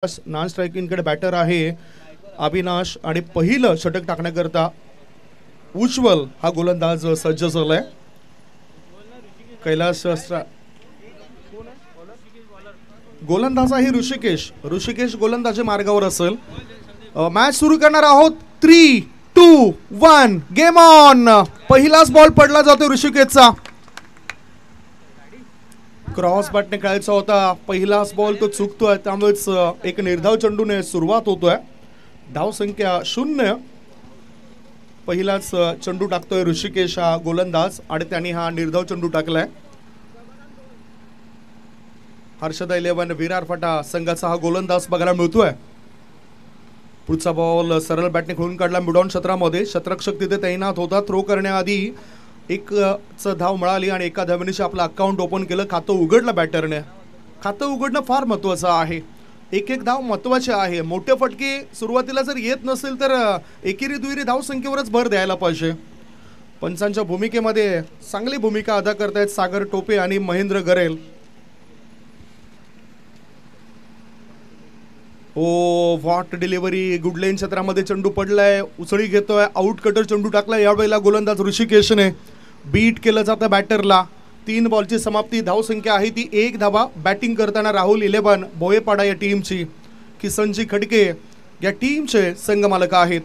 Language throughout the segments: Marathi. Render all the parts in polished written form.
नॉन स्ट्रायकिंगकडे बॅटर आहे अविनाश आणि पहिलं षटक टाकण्याकरता उज्ज्वल हा गोलंदाज सज्ज झालाय. कैलास गोलंदाज आहे ऋषिकेश गोलंदाजी मार्गावर असेल. मॅच सुरू करणार आहोत. 3, 2, 1 गेम ऑन. पहिलाच बॉल पडला जातो ऋषिकेशचा. क्रॉस बॅटने खेळायचा होता. पहिलाच बॉल तो चुकतोय, त्यामुळेच एक निर्धाव चेंडूने सुरुवात होतोय. धाव संख्या 0. पहिलाच चेंडू टाकतोय ऋषिकेश हा गोलंदाज आणि त्यांनी हा निर्धाव चेंडू टाकलाय. हर्षदा 11 विरार फाटा संघाचा हा गोलंदाज बघायला मिळतोय. पुढचा बॉल सरळ बॅटने खेळून काढला मिडॉन क्षेत्रामध्ये. शतरक्षक तिथे तैनात होता. थ्रो करण्याआधी एक धाव मिळाली आणि एका धावेने आपलं अकाउंट ओपन केलं. खातं उघडलं बॅटरने. खातं उघडणं फार महत्त्वाचं आहे. एक धाव महत्त्वाची आहे. मोठे फटके सुरुवातीला जर येत नसेल तर एकेरी दुहेरी धाव संख्येवरच भर द्यायला पाहिजे. पंचांच्या भूमिकेमध्ये चांगली भूमिका अदा करतायत सागर टोपे आणि महेंद्र गरेल. ओ व्हॉट डिलिव्हरी. गुड लाईन क्षेत्रामध्ये चेंडू पडलाय. उसळी घेतोय. आउट कटर चेंडू टाकलाय. यावेळेला गोलंदाज ऋषिकेशने बीट केलं जातं बॅटरला. 3 बॉलची समाप्ती. धावसंख्या आहे ती 1 धावा. बॅटिंग करताना राहुल 11 बोयेपाडा या टीमची. किसनजी खडके या टीमचे संघमालक आहेत.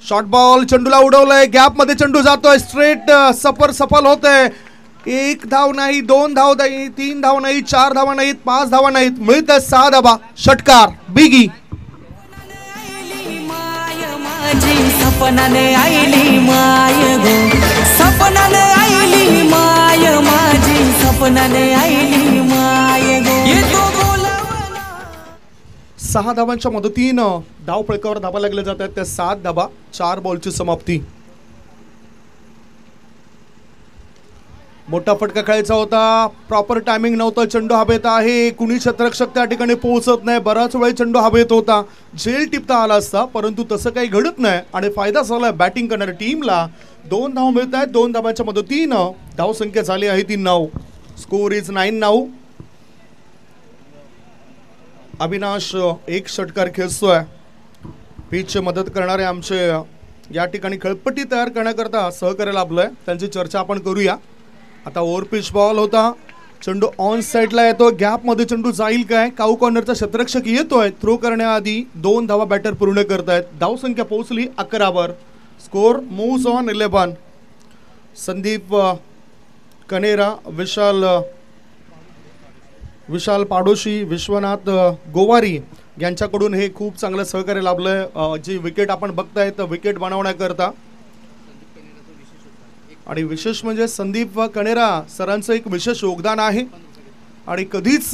शॉर्ट बॉल चेंडूला उडवलंय. गॅप मध्ये चेंडू जातोय. स्ट्रेट सफल होतंय. 1 धाव नाही, 2 धाव नाही, 3 धाव नाही, 4 धावा नाहीत, 5 धावा नाहीत, मिळतात 6 धावा. षटकार बिगी. सपनाने आईली माय गो, सपनाने आईली माय माझी, सपनाने आईली माय गो. 6 धावांच्या मदतीनं धाव फळकावर धावा लागले जातात. त्या 7 धावा. 4 बॉलची समाप्ती. मोठा फटका खेळायचा होता. प्रॉपर टायमिंग नव्हतं. चेंडू हवेत आहे. कुणी क्षेत्ररक्षक त्या ठिकाणी पोहोचत नाही. बराच वेळ चेंडू हवेत होता. झेल टिपता आला असता, परंतु तसं काही घडत नाही आणि फायदा झाला बॅटिंग करणाऱ्या टीमला. 2 धाव मिळत आहेत. 2 धावांच्या मदतीनं धाव संख्या झाली आहे ती 9. Score is 9 now. अविनाश एक षटकार खेचतोय. पिचची मदत करणारे आमचे या ठिकाणी खेळपट्टी तयार करण्याकरता सहकार्य लाभलंय. त्यांची चर्चा आपण करूया. आता ओव्हर पिच बॉल होता. चेंडू ऑन साईडला येतो. गॅप मध्ये चेंडू जाईल काय. काऊ कॉर्नरचा क्षेत्ररक्षक येतोय. थ्रो करण्याआधी 2 धावा बॅटर पूर्ण करतायत. धाव संख्या पोहोचली 11 वर. Score moves on 11. Sandeep Kanera, Vishal Padoshi, Vishwanath Gowari यांच्याकडून हे खूप चांगलं सहकार्य लाभलंय. जी विकेट आपण बघताय तर विकेट बनवण्याकरता. आणि विशेष म्हणजे संदीप कनेरा सरांचं एक विशेष योगदान आहे आणि कधीच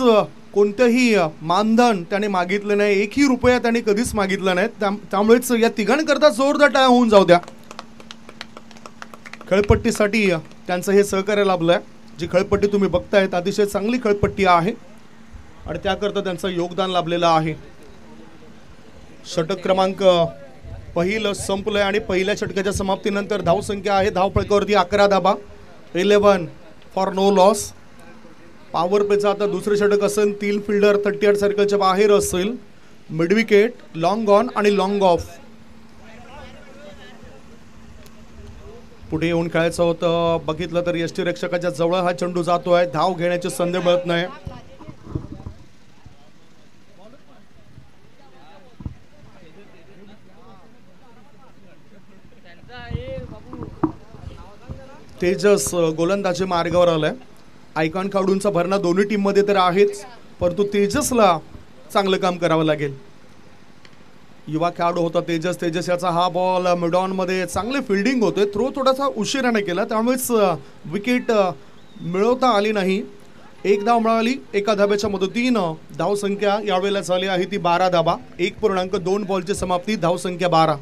कोणतेही मानधन त्याने मागितलं नाही. 1ही रुपया त्याने कधीच मागितला नाही. त्यामुळेच या तिघांकरता जोरदार टाळ्या होऊन जाऊ द्या. खेळपट्टीसाठी त्यांचं हे सहकार्य लाभलंय. जी खेळपट्टी तुम्ही बघतायत अतिशय चांगली खेळपट्टी आहे आणि त्याकरता त्यांचं योगदान लाभलेलं आहे. षटक क्रमांक पहिलं संपलंय आणि पहिल्या षटकाच्या समाप्तीनंतर धाव संख्या आहे धाव फळकावरती 11 धावा. 11 फॉर नो लॉस. पॉवर प्लेचा आता दुसरे षटक असेल. 3 फिल्डर 38 सर्कलच्या बाहेर असेल. मिड विकेट, लॉंग ऑन आणि लॉंग ऑफ. पुढे येऊन खेळायचं होतं. बघितलं तर यष्टी रक्षकाच्या जवळ हा चेंडू जातोय. धाव घेण्याची संधी मिळत नाही. तेजस गोलंदाजी मार्गावर आलाय. आयकॉन खेळाडूंचा भरणा दोन्ही टीम मध्ये तर आहेच, परंतु तेजसला चांगलं काम करावं लागेल. युवा खेळाडू होता तेजस याचा हा बॉल मिडॉन मध्ये चांगले फिल्डिंग होते. थ्रो थोडासा उशिराने केला, त्यामुळेच विकेट मिळवता आली नाही. 1 धाव मिळाली. 1 धाब्याच्या मदतीनं धाव संख्या यावेळेला झाली आहे ती 12 धावा. 1.2 बॉलची समाप्ती. धाव संख्या 12.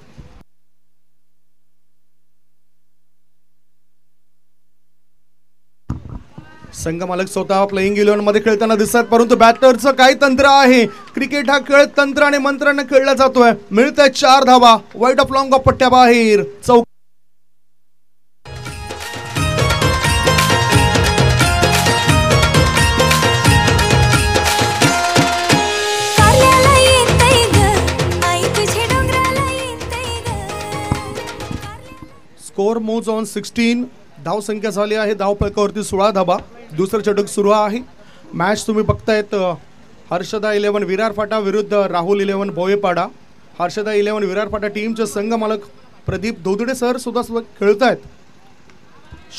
संघ मालक स्वतः प्लेइंग 11 मध्ये खेळताना दिसतात, परंतु बॅटरचं काय तंत्र आहे. क्रिकेट हा खेळ तंत्र आणि मंत्राने खेळला जातोय. मिळतंय 4 धावा. वाईड ऑफ लॉंग ऑफ पट्ट्या बाहेर. स्कोर मोज ऑन 16. धावसंख्या झाली आहे धावफलकावरती 16 धाबा. दुसरं षटक सुरू आहे. मॅच तुम्ही बघतायत. हर्षदा 11 विरार फाटा विरुद्ध राहुल 11 बोयेपाडा. हर्षदा 11 विरार फाटा टीमचे संघ मालक प्रदीप दोदडे सर सुद्धा खेळत आहेत.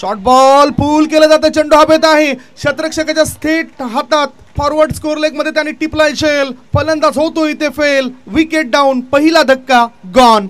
शॉर्ट बॉल पूल केलं जातं. चेंडू हवेत आहे. क्षेत्ररक्षकाच्या थेट हातात. फॉरवर्ड स्कोर लेग मध्ये त्याने टिपलाय शेल. फलंदाज होतो इथे फेल. Wicket down. पहिला धक्का गॉन.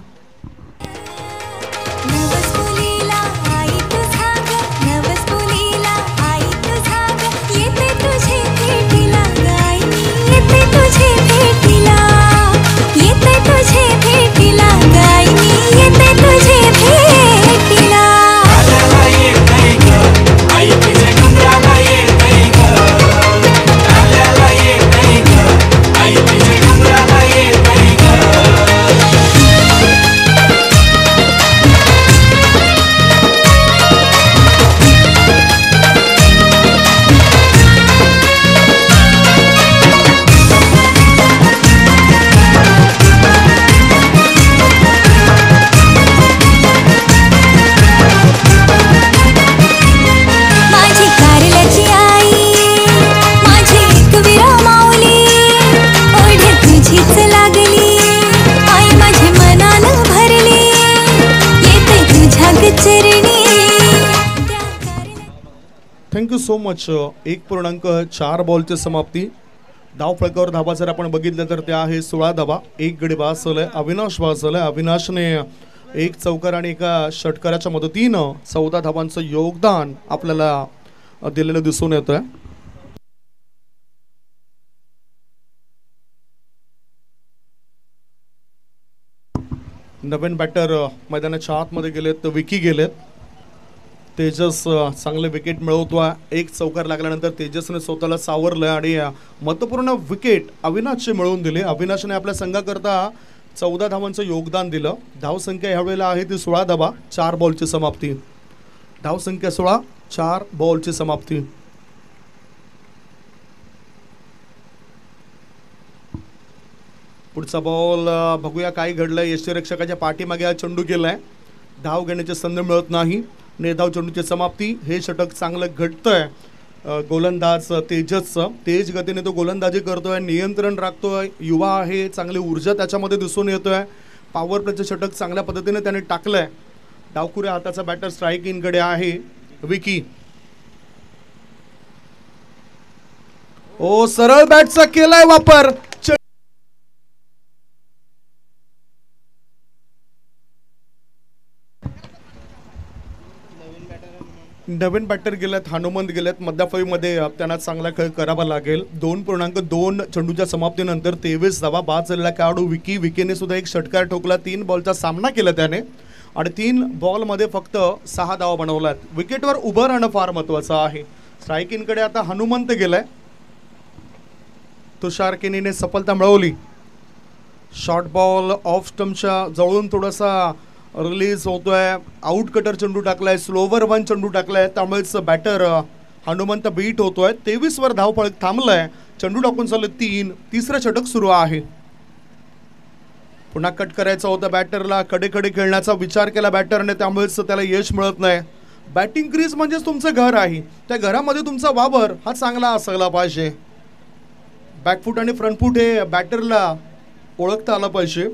Thank you so much. 1.4 बॉलची समाप्ती. धावफलकावर धाबा जर आपण बघितलं तर ते आहे 16 धाबा. एक गडी बाद झालाय. अविनाश बाद झालाय. अविनाशने एक चौकार आणि एका षटकाराच्या मदतीनं 14 धाबांचं योगदान आपल्याला दिलेलं दिसून येतंय. नवीन बॅटर मैदानाच्या आतमध्ये गेलेत. तर विकी गेलेत. तेजस चांगले विकेट मिळवतोय. एक चौकार लागल्यानंतर तेजसने स्वतःला सावरलं आणि महत्त्वपूर्ण विकेट अविनाशने मिळवून दिली. अविनाशने आपल्या संघाकरता 14 धावांचं योगदान दिलं. धावसंख्या ह्यावेळेला आहे ती 16 धाबा. 4 बॉलची समाप्ती. धावसंख्या 16, 4 बॉलची समाप्ती. पुढचा बॉल बघूया काय घडलंय. यष्टीरक्षकाच्या पाठीमागे हा चेंडू गेलाय. धाव घेण्याची संधी मिळत नाही. निर्धाव चेंडूची समाप्ती. हे षटक चांगलं घडतंय. गोलंदाज तेजसचं तेज गतीने तो गोलंदाजी करतोय. नियंत्रण राखतोय. युवा आहे. चांगली ऊर्जा त्याच्यामध्ये दिसून येतोय. पॉवर प्लेचं षटक चांगल्या पद्धतीने त्याने टाकलंय. डावखुऱ्या हाताचा बॅटर स्ट्राईक इनकडे आहे विकी. ओ सरळ बॅटचा केलाय वापर. नवीन बॅटर गेल्यात. हनुमंत गेल्यात. मध्याफळीमध्ये त्यांना चांगला खेळ करावा लागेल. 2.2 चेंडूच्या समाप्तीनंतर 23 धावा बाद झालेला खेळाडू विकी. विकीने सुद्धा एक षटकार ठोकला. 3 बॉलचा सामना केला त्याने आणि 3 बॉलमध्ये फक्त 6 धावा बनवल्यात. विकेटवर उभं राहणं फार महत्त्वाचं आहे. स्ट्राईक इनकडे आता हनुमंत गेलाय. तुषार केनीने सफलता मिळवली. शॉर्ट बॉल ऑफ स्टंपच्या जवळून थोडासा रिलीज होतोय. आउट कटर चेंडू टाकलाय. स्लोवर 1 चेंडू टाकलाय. त्यामुळेच बॅटर हनुमंत बीट होतोय. 23 वर धावफलक थांबलाय. चेंडू टाकून चालू 3. तिसरं षटक सुरू आहे. पुन्हा कट करायचं होतं बॅटरला. कडे खेळण्याचा विचार केला बॅटरने. त्यामुळेच त्याला यश मिळत नाही. बॅटिंग क्रीज म्हणजेच तुमचं घर आहे. त्या घरामध्ये तुमचा वावर हा चांगला असायला पाहिजे. बॅकफूट आणि फ्रंटफूट हे बॅटरला ओळखता आलं पाहिजे.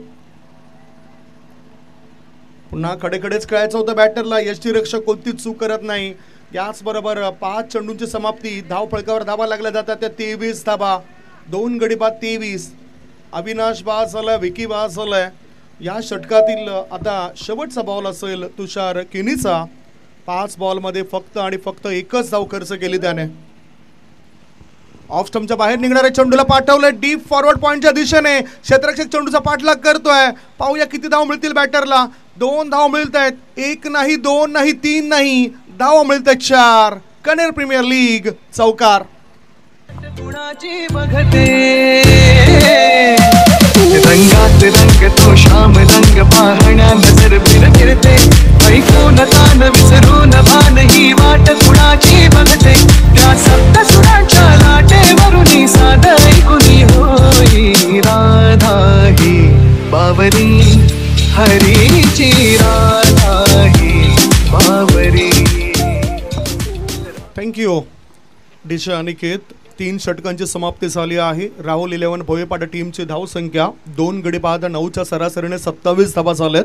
पुन्हा कडेकडेच खेळायचं होतं बॅटरला. यष्टीरक्षक कोणतीच चूक करत नाही. याचबरोबर 5 चेंडूंची समाप्ती. धावफलकावर धावा लागल्या जातात त्या 23 धावा. 2 गडी बाद 23. अविनाश बाद झाला. विकी बाद झालाय. या षटकातील आता शेवटचा बॉल असेल तुषार केनीचा. 5 बॉलमध्ये फक्त आणि फक्त एकच धाव खर्च केली त्याने. ऑफ स्टंपच्या बाहेर निघणाऱ्या चेंडूला पाठवलंय डीप फॉरवर्ड पॉइंटच्या दिशेने. क्षेत्ररक्षक चेंडूचा पाठलाग करतोय. पाहूया किती धाव मिळतील बॅटरला. 2 धाव मिळत आहेत. 1 नाही, 2 नाही, 3 नाही, धाव मिळत आहेत 4. कनेर प्रीमियर लीग चौकार. रंगात रंग तो श्याम रंग पाहण्या नजर फिरते. ऐकून तान विसरून भान ही वाट कुणाची बघते. त्या सप्त सुरांच्या लाटेवरून साध ऐकुनी होई. राधा ही बावरी हरीची राधा ही थँक्यू डिशे अनिकेत. 3 षटकांची समाप्ती झाली आहे. राहुल 11 भोयपाडा टीमची धावसंख्या 2 गडी बाद 9च्या सरासरीने 27 धावा झाल्यात.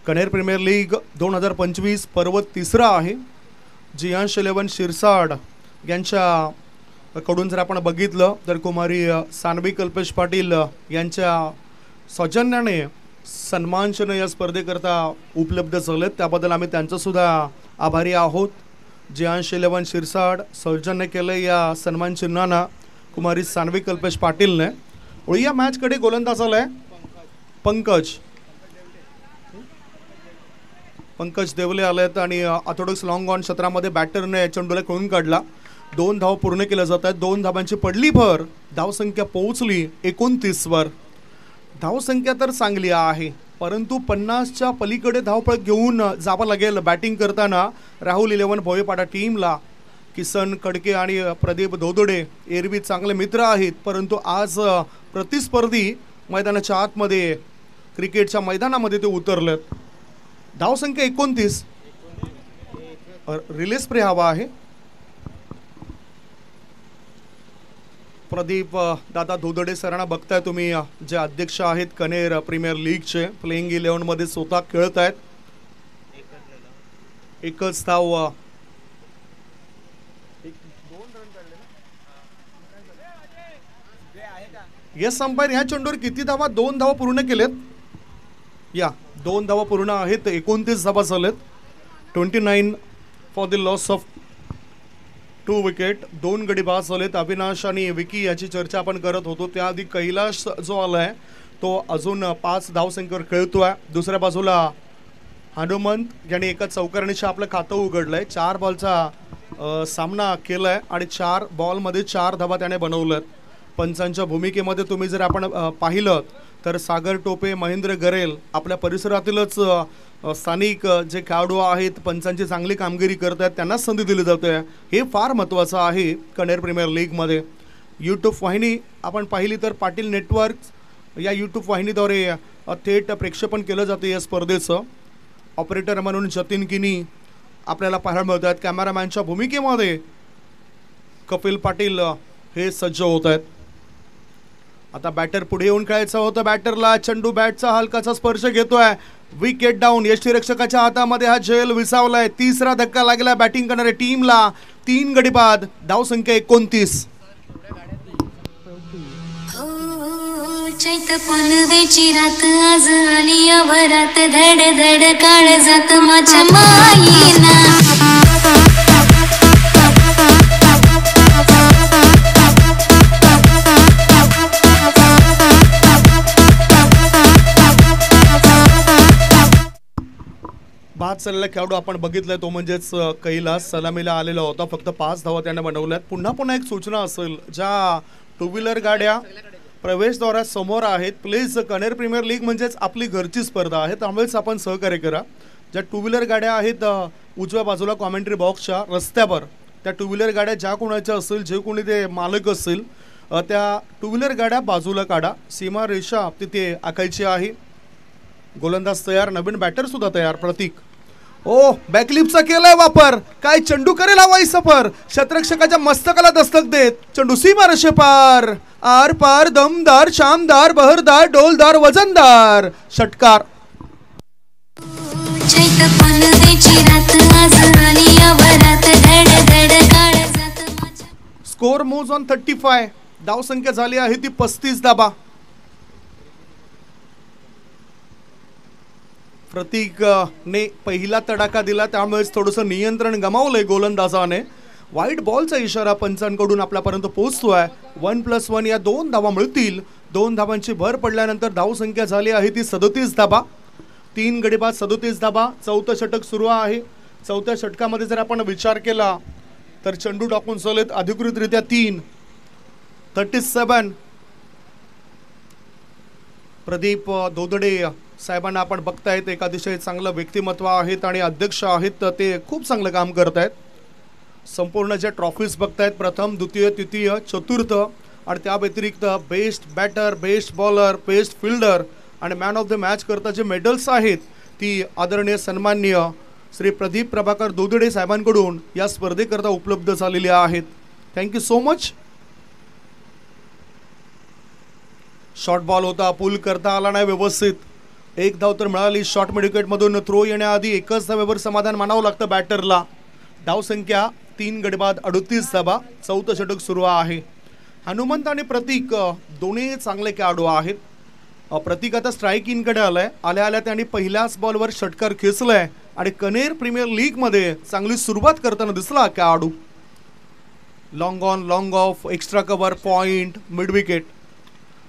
कणेर प्रीमियर लीग 2025 पर्व तिसरा आहे. जियांश 11 शिरसाड यांच्या कडून जर आपण बघितलं तर कुमारी सानवी कल्पेश पाटील यांच्या सौजन्याने सन्मानचिन्ह या स्पर्धेकरता उपलब्ध झालेत. त्याबद्दल आम्ही त्यांचंसुद्धा आभारी आहोत. जियांश 11 शिरसाड सौजन्य केलं या सन्मान चिन्हाना कुमारी सानवी कल्पेश पाटीलने. या मॅचकडे गोलंदाजाला आहे पंकज देवले आलेत आणि ऑर्थोडॉक्स लॉंग ऑन क्षेत्रामध्ये बॅटरने चेंडूला खेळून काढला. 2 धाव पूर्ण केल्या जात आहेत. 2 धावांची पडली भर. धावसंख्या पोहोचली 29 वर. धावसंख्या तर चांगली आहे परंतु 50च्या पलीकडे धावपळ घेऊन जावं लागेल बॅटिंग करताना राहुल 11 भोयपाडा टीमला. किसन कडके आणि प्रदीप धोदडे एरवी चांगले मित्र आहेत परंतु आज प्रतिस्पर्धी मैदानाच्या आतमध्ये क्रिकेटच्या मैदानामध्ये ते उतरलेत. धावसंख्या 29. रिलीज स्प्रे हवा आहे. प्रदीप दादा धोदडे सरांना बघताय तुम्ही, जे अध्यक्ष आहेत कणेर प्रीमियर लीगचे. प्लेइंग 11 मध्ये स्वतः खेळत आहेत. एकच धाव येस अंपायर ह्या चेंडूवर किती धावा? 2 धावा पूर्ण केलेत. या 2 धावा पूर्ण आहेत. 29 धावा झालेत. 29 for the loss of 2 wicket. 2 गडी बाद झालेत. अविनाश आणि विकी याची चर्चा आपण करत होतो. त्याआधी कैलाश जो आलाय तो अजून 5 धावसंख्येवर खेळतोय. दुसऱ्या बाजूला हनुमंत यांनी एका चौकारणीचं आपलं खातं उघडलंय. 4 बॉलचा सामना केलाय आणि 4 बॉलमध्ये 4 धावा त्याने बनवल्यात. पंचांच्या भूमिकेमध्ये तुम्ही जर आपण पाहिलं तर सागर टोपे, महेंद्र गरेल आपल्या परिसरातीलच स्थानिक जे खेळाडू आहेत पंचांची चांगली कामगिरी करत आहेत त्यांना संधी दिली जाते. हे फार महत्त्वाचं आहे कणेर प्रीमियर लीगमध्ये. यूट्यूब वाहिनी आपण पाहिली तर पाटील नेटवर्क या यूट्यूब वाहिनीद्वारे थेट प्रक्षेपण केलं जातं या स्पर्धेचं. ऑपरेटर म्हणून जतीन किनी आपल्याला पाहायला मिळत आहेत. कॅमेरामॅनच्या भूमिकेमध्ये कपिल पाटील हे सज्ज होत आहेत. आता बॅटर पुढे येऊन खेळायचं होतं. बॅटरला चेंडू बॅटचा हलकाचा स्पर्श घेतोय. Wicket down. यष्टीरक्षकाच्या हातामध्ये हा झेल विसावलाय. 3रा धक्का लागला बॅटिंग करणाऱ्या टीमला. 3 गडी बाद. धावसंख्या 29. चैत पनवेची रात आज आली अवरात धड धड काळ जात माझ्या मायेना. बाद चाललेला खेळाडू आपण बघितलाय तो म्हणजेच कैलास. सलामीला आलेला होता. फक्त 5 धावा त्याने बनवल्यात. पुन्हा एक सूचना असेल, ज्या 2 व्हीलर गाड्या प्रवेशद्वारा समोर आहेत प्लीज, कणेर प्रीमियर लीग म्हणजेच आपली घरची स्पर्धा आहे त्यामुळेच आपण सहकार्य करा. ज्या 2 व्हीलर गाड्या आहेत उजव्या बाजूला कॉमेंट्री बॉक्सच्या रस्त्यावर, त्या 2 व्हीलर गाड्या ज्या कोणाच्या असतील, जे कोणी ते मालक असतील त्या 2 व्हीलर गाड्या बाजूला काढा. सीमा रेषा तिथे आखायची आहे. गोलंदाज तयार. नवीन बॅटर सुद्धा तयार. प्रतीक ओ बॅकलिपचा केलाय वापर. काय चेंडू करेल हवाई सफर. शतरक्षकाच्या मस्तकाला दस्तक देत चेंडू सीमा रेषे पार. आर पार. दमदार, शामदार, बहरदार, डोलदार, वजनदार. षटकार. Score moves on 35. धावसंख्या झाली आहे ती 35 धाबा. प्रतीक ने पहिला तडाखा दिला त्यामुळेच थोडंसं नियंत्रण गमावलंय गोलंदाजाने. वाईट बॉलचा इशारा पंचांकडून आपल्यापर्यंत पोहोचतोय. 1+1 या 2 धावा मिळतील. 2 धावांची भर पडल्यानंतर धावसंख्या झाली आहे ती 37 धाबा. 3 गडी बाद 37 धाबा. 4थं षटक सुरू आहे. 4थ्या षटकामध्ये जर आपण विचार केला तर चेंडू टाकून चालत अधिकृतरित्या 37. प्रदीप धोदडे साहेबांना आपण बघतायत. एक अतिशय चांगलं व्यक्तिमत्व आहेत आणि अध्यक्ष आहेत. ते खूप चांगलं काम करत आहेत. संपूर्ण जे ट्रॉफीज बघतायत प्रथम, द्वितीय, तृतीय, चतुर्थ आणि त्या व्यतिरिक्त best batter, best bowler, best fielder आणि मॅन ऑफ द मॅच करता जे मेडल्स आहेत ती आदरणीय सन्माननीय श्री प्रदीप प्रभाकर दोदडे साहेबांकडून या स्पर्धेकरता उपलब्ध झालेल्या आहेत. Thank you so much. Short ball होता, पूल करता आला नाही व्यवस्थित. एक धाव तर मिळाली. शॉर्ट मिडविकेटमधून थ्रो येण्याआधी एकच धावेवर समाधान मानावं लागतं बॅटरला. धावसंख्या 3 गडी बाद 38 धावा. चौथं षटक सुरू आहे. हनुमंत आणि प्रतीक दोन्ही चांगले खेळाडू आहेत. प्रतीक आता स्ट्राईक इनकडे आलाय. आल्या त्यांनी पहिल्याच बॉलवर षटकार खेचलाय आणि कनेर प्रीमियर लीग मध्ये चांगली सुरुवात करताना दिसला खेळाडू. Long on long of, extra cover, point, mid wicket.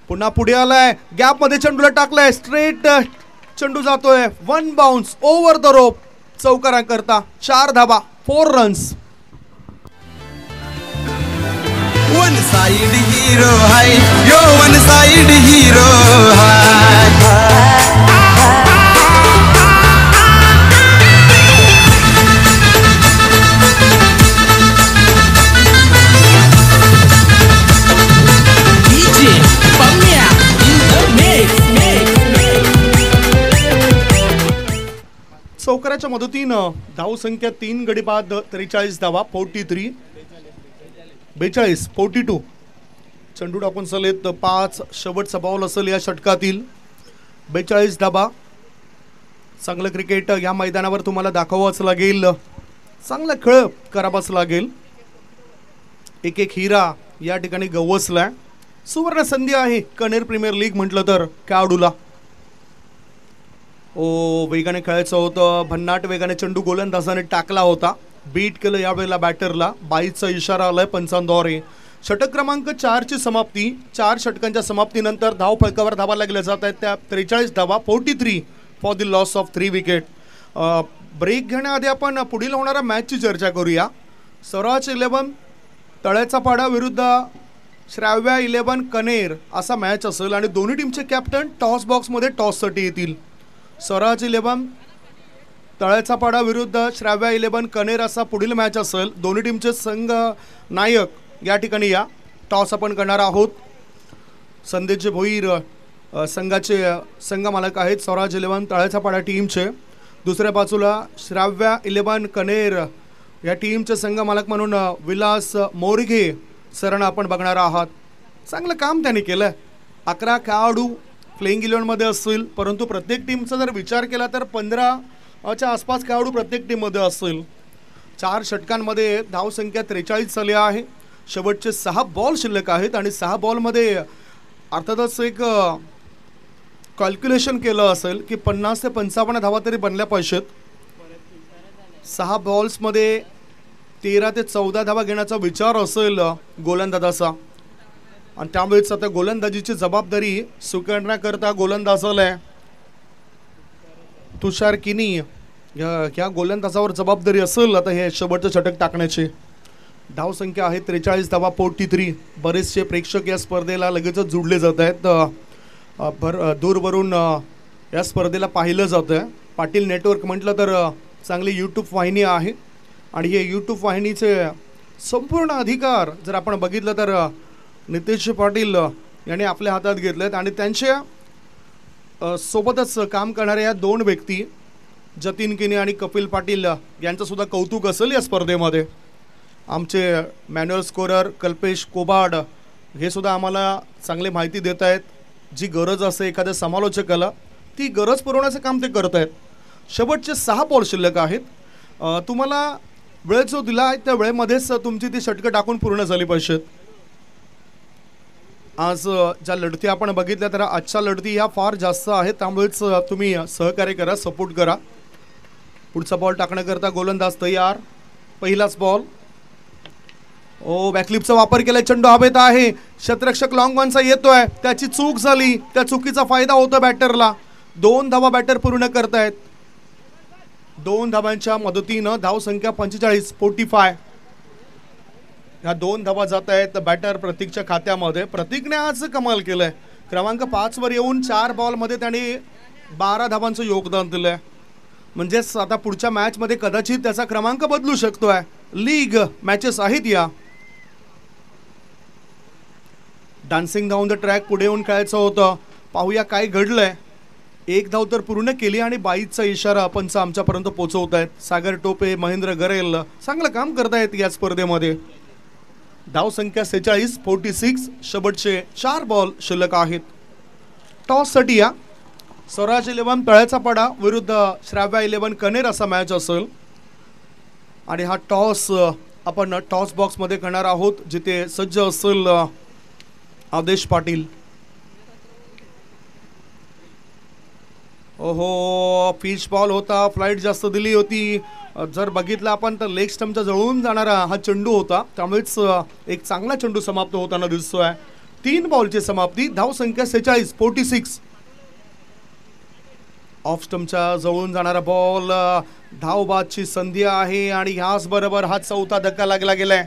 पुन्हा पुढे आलाय, गॅप मध्ये चेंडूला टाकलाय, स्ट्रेट चेंडू जातोय, 1 बाउन्स ओव्हर द रोप. चौकारांकरता 4 धावा, 4 रन्स. वन साइड हीरो हाय yo, one side hero high. DJ Pamia in the mix. चौकाराच्या मदतीनं धावसंख्या 3 गडी बाद 43 धावा, 43 42 42. चेंडू टाकून चलेत 5. शेवटचा बॉल असेल या षटकातील. 42 धावा. चांगलं क्रिकेट या मैदानावर तुम्हाला दाखवावंच लागेल. चांगला खेळ करावाच लागेल. एक एक हिरा या ठिकाणी गवसलाय. सुवर्ण संधी आहे कनेर प्रीमियर लीग म्हटलं तर खेळाडूला. वेगाने खेळायचं होतं. भन्नाट वेगाने चेंडू गोलंदाजाने टाकला होता. बीट केलं यावेळेला बॅटरला. 22चा इशारा आलाय पंचांद्वारे. षटक क्रमांक 4 ची समाप्ती. 4 षटकांच्या समाप्तीनंतर धाव फलकावर धावा लागल्या जात आहेत त्या 43 धावा, 43 for the loss of 3 wicket. Break घेण्याआधी आपण पुढील होणाऱ्या मॅचची चर्चा करूया. स्वराज 11 तळ्याचा पाडा विरुद्ध श्राव्या 11 कनेर असा मॅच असेल आणि दोन्ही टीमचे कॅप्टन टॉस बॉक्समध्ये टॉससाठी येतील. स्वराज 11 तळ्याचा पाडा विरुद्ध श्राव्या 11 कनेर असा पुढील मॅच असेल. दोन्ही टीमचे संघ नायक या ठिकाणी या टॉस आपण करणार आहोत. संदेशचे भोईर संघाचे संघ मालक आहेत स्वराज 11 तळ्याचा पाडा टीमचे. दुसऱ्या बाजूला श्राव्या 11 कनेर या टीमचे संघ मालक म्हणून विलास मोरघे सरांना आपण बघणार आहात. चांगलं काम त्यांनी केलं. 11 खेळाडू प्लेइंग 11मध्ये असतील, परंतु प्रत्येक टीमचा जर विचार केला तर 15च्या आसपास खेळाडू प्रत्येक टीममध्ये असतील. 4 षटकांमध्ये धावसंख्या 43 झाली आहे. शेवटचे 6 बॉल शिल्लक आहेत आणि 6 बॉलमध्ये अर्थातच एक कॅल्क्युलेशन केलं असेल की 50 ते 55 धावा तरी बनल्या पाहिजेत. 6 बॉल्समध्ये 13 ते 14 धावा घेण्याचा विचार असेल गोलंदाजाचा आणि त्यामुळेच आता गोलंदाजीची जबाबदारी स्वीकारण्याकरता गोलंदाजाला आहे. तुषार किनी ह्या गोलंदाजावर जबाबदारी असेल आता हे शेवटचं षटक टाकण्याची. धावसंख्या आहे 43 धावा, 43. बरेचसे प्रेक्षक या स्पर्धेला लगेचच जुडले जात आहेत. दूरवरून या स्पर्धेला पाहिलं जातं आहे. पाटील नेटवर्क म्हटलं तर चांगली यूट्यूब वाहिनी आहे आणि हे यूट्यूब वाहिनीचे संपूर्ण अधिकार जर आपण बघितलं तर नितेश पाटील यांनी आपल्या हातात घेतले आहेत आणि त्यांच्या सोबतच काम करणाऱ्या या 2 व्यक्ती जतीन किनी आणि कपिल पाटील यांचं सुद्धा कौतुक असेल या स्पर्धेमध्ये. आमचे मॅन्युअल स्कोरर कल्पेश कोबाड हे सुद्धा आम्हाला चांगली माहिती देत आहेत. जी गरज असते एखाद्या समालोचकाला ती गरज पुरवण्याचं काम ते करत आहेत. शेवटचे 6 बॉल शिल्लक आहेत. तुम्हाला वेळ जो दिला आहे त्या वेळेमध्येच तुमची ती षटकं टाकून पूर्ण झाली पाहिजेत. आज ज्या लढती आपण बघितल्या तर आजच्या लढती ह्या फार जास्त आहेत, त्यामुळेच तुम्ही सहकार्य करा, सपोर्ट करा. पुढचा बॉल टाकण्याकरता गोलंदाज तयार. पहिलाच बॉल. बॅकलिपचा वापर केलाय. चेंडू हवेत आहे. क्षेत्ररक्षक लॉंग ऑनचा येतोय. त्याची चूक झाली. त्या चुकीचा फायदा होतो बॅटरला. 2 धावा बॅटर पूर्ण करतायत. 2 धावांच्या मदतीनं धावसंख्या 45 45. ह्या 2 धावा जात आहेत बॅटर प्रतीकच्या खात्यामध्ये. प्रतीकने आज कमाल केलंय. क्रमांक 5 वर येऊन 4 बॉलमध्ये त्याने 12 धावांचं योगदान दिलंय. म्हणजेच आता पुढच्या मॅचमध्ये कदाचित त्याचा क्रमांक बदलू शकतोय. लीग मॅचेस आहेत या. डान्सिंग डाऊन द ट्रॅक पुढे येऊन खेळायचं होतं. पाहूया काय घडलंय. एक धाव तर पूर्ण केली आणि 22चा इशारा पंच आमच्यापर्यंत पोहोचवत आहेत. सागर टोपे, महेंद्र गरेल चांगलं काम करतायत या स्पर्धेमध्ये. धाव संख्या 46, 46. शेवटचे 4 बॉल शिल्लक आहेत. टॉससाठी या स्वराज 11 तळ्याचा पाडा विरुद्ध श्राव्या 11 कनेर असा मॅच असेल आणि हा टॉस आपण टॉस बॉक्समध्ये करणार आहोत, जिथे सज्ज असेल आदेश पाटील. ओहो, पिच बॉल होता, फ्लाईट जास्त दिली होती. जर बघितलं आपण तर लेग स्टम्पच्या जवळून जाणारा हा चेंडू होता, त्यामुळेच एक चांगला चेंडू समाप्त होताना दिसतोय. 3 बॉलची समाप्ती. धाव संख्या 46, 46. ऑफ स्टम्पच्या जवळून जाणारा बॉल, धावबादची संधी आहे आणि ह्याच बरोबर हा 4था धक्का लागला गेलाय.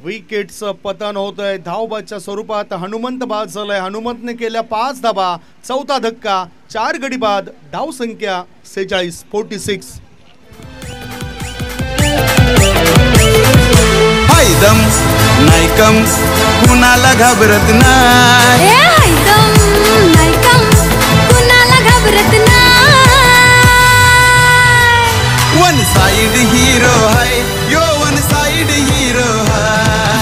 विकेटचं पतन होत आहे. धावबादच्या स्वरूपात हनुमंत बाद झालाय. हनुमंतने केल्या 5 धाबा. 4था धक्का, 4 गडी बाद. धाव संख्या 46, 46. हायदम नायकम कुणाला घाबरत नाही. वन साइड हीरो है यो, वन साइड हीरो है.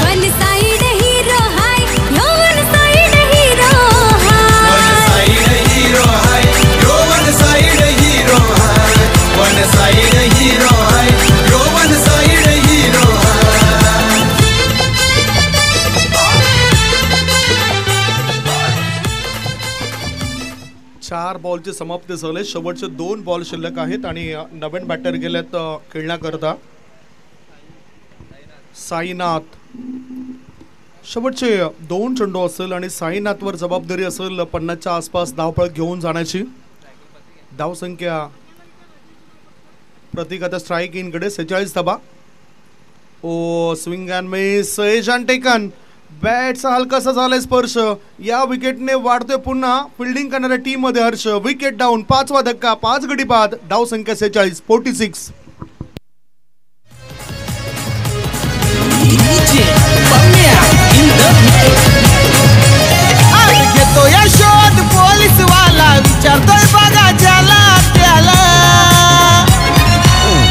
वन साइड हीरो हाय yo, one side hero one side hero है यो, वन साइड हीरो है. वन साइड हीरो है यो, वन साइड हीरो है. 4 बॉलची समाप्ती झाली. शेवटचे 2 बॉल शिल्लक आहेत आणि नवीन बॅटर गेलेत खेळण्याकरता. साईनाथ. शेवटचे 2 चेंडू असेल आणि साईनाथवर जबाबदारी असेल 50च्या आसपास धावफळ घेऊन जाण्याची. धाव संख्या प्रतीक आता स्ट्राईक इनकडे 46 धाबा. Oh swing and miss. एजंट टेकन. बॅटचा हलकासा झालाय स्पर्श. या विकेटने वाढतोय पुन्हा फिल्डिंग करणाऱ्या टीम मध्ये हर्ष. Wicket down. 5वा धक्का, 5 गडी बाद. धाव संख्या 46, 46. घेतो या शोध पोलीस वाला, विचारतोय बघा ज्याला त्याला.